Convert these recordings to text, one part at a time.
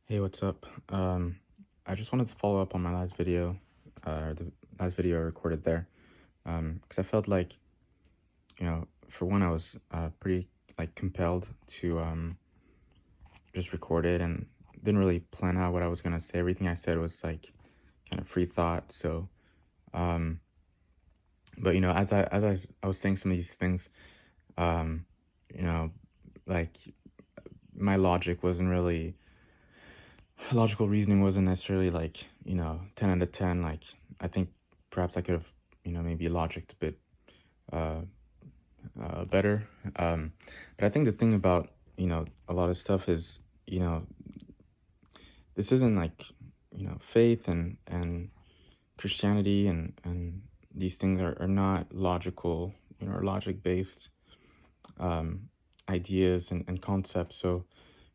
Hey, what's up? I just wanted to follow up on my last video, the last video I recorded there, because I felt like, for one, I was pretty like compelled to just record it and didn't really plan out what I was gonna say. Everything I said was like kind of free thought. So, um, but I was saying some of these things, um, you know, like my logical reasoning wasn't necessarily like 10 out of 10. Like, I think perhaps I could have maybe logicked a bit uh, better. But I think the thing about a lot of stuff is this isn't like faith and Christianity and these things are not logical, or logic based um, ideas and concepts. So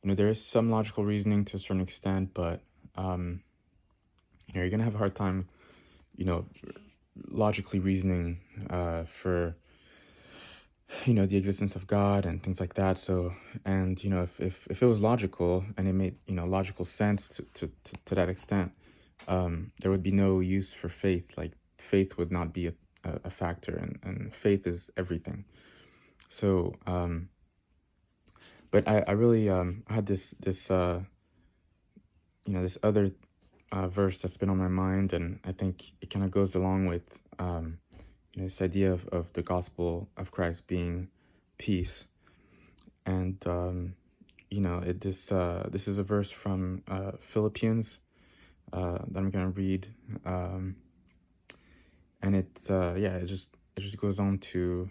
there is some logical reasoning to a certain extent, but um, you're gonna have a hard time, you know, logically reasoning for the existence of God and things like that. So, and if it was logical and it made logical sense to that extent, there would be no use for faith. Like, faith would not be a factor, and faith is everything. So, but I really had this other verse that's been on my mind, and I think it kind of goes along with this idea of the gospel of Christ being peace. And this is a verse from Philippians that I'm gonna read, and it just goes on to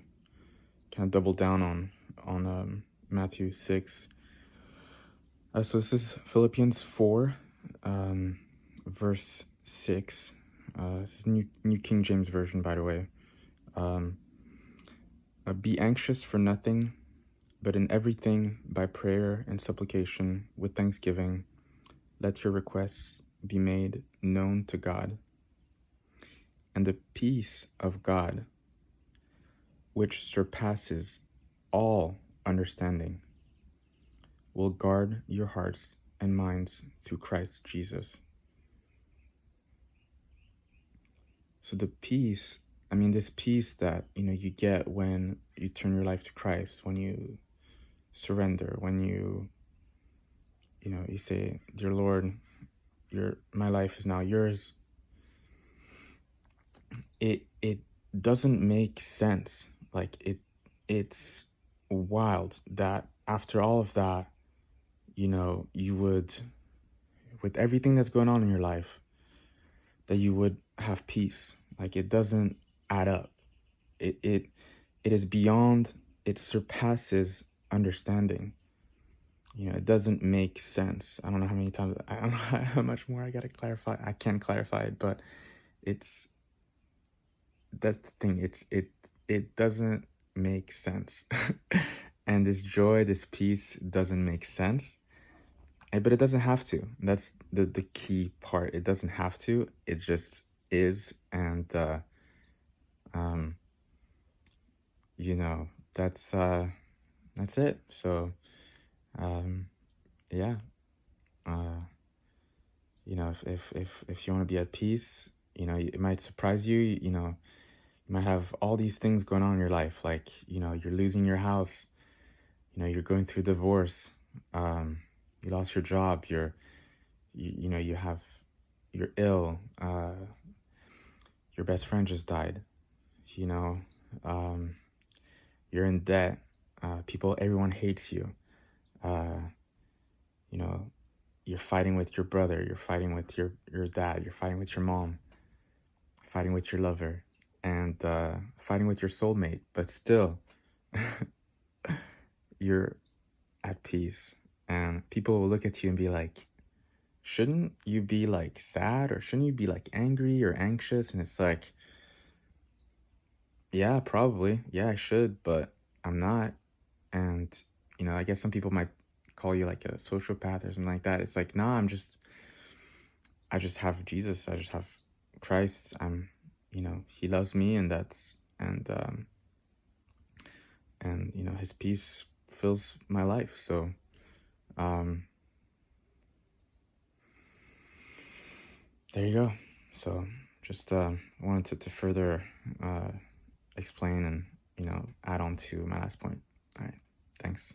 kind of double down on Matthew 6. So this is Philippians 4, verse 6. This is New King James Version, by the way. Be anxious for nothing, but in everything by prayer and supplication with thanksgiving, let your requests be made known to God. And the peace of God, which surpasses all understanding, will guard your hearts and minds through Christ Jesus. So the peace, this peace that, you get when you turn your life to Christ, when you surrender, when you say, "Dear Lord, my life is now yours." It doesn't make sense. Like, it's wild that after all of that, you would, with everything that's going on in your life, that you would have peace. Like, it doesn't add up. It is beyond, it surpasses understanding. It doesn't make sense. I don't know how many times, I don't know how much more I gotta clarify. I can't clarify it, but that's the thing. It doesn't make sense. And this joy, this peace doesn't make sense. But it doesn't have to. That's the key part. It doesn't have to. It just is. And you know, that's it. So yeah. If you want to be at peace, it might surprise you. You might have all these things going on in your life, like you're losing your house, you're going through divorce, you lost your job, you're ill, your best friend just died, you know um, you're in debt, everyone hates you, uh, you know you're fighting with your brother, you're fighting with your dad, you're fighting with your mom, fighting with your lover, and fighting with your soulmate, but still you're at peace. And people will look at you and be like, shouldn't you be like sad, or shouldn't you be like angry or anxious? And it's like, yeah, probably, yeah, I should, but I'm not. And I guess some people might call you like a sociopath or something like that. It's like, nah, I just have Jesus, I just have Christ. He loves me, and that's and his peace fills my life. So there you go. So just wanted to further explain and, add on to my last point. All right. Thanks.